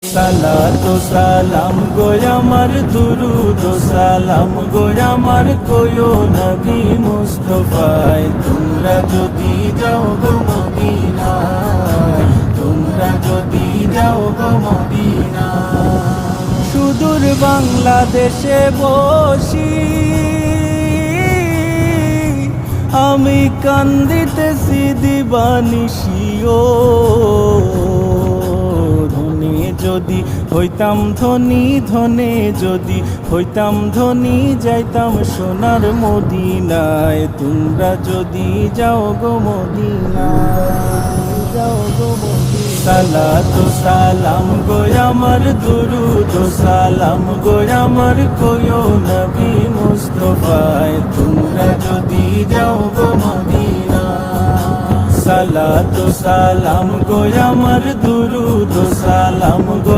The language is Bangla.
সালাতু সালাম গো আমার দুরুদ ও সালাম গো আমার কোয়ো নবী মুস্তাফায় তোমরা যদি যাও গো মদিনায় তোমরা যদি যাও গো মদিনায় সুদূর বাংলাদেশে বসি আমি কান্দিতেছি দিবানিশিও ধনে যদি হইতাম ধনী ধনে যদি হইতাম ধনী যাইতাম সোনার মদিনায় তোমরা যদি যাও গো মদিনায় যাও গো মদিনায় সালাতু সালাম গো আমার দুরুদ ও সালাম গো আমার কোয়ো নবী মুস্তাফায় তোমরা যদি যাও গো মদিনায় সালাতু সালাম গো আমার দুরুদ ও সালাম গো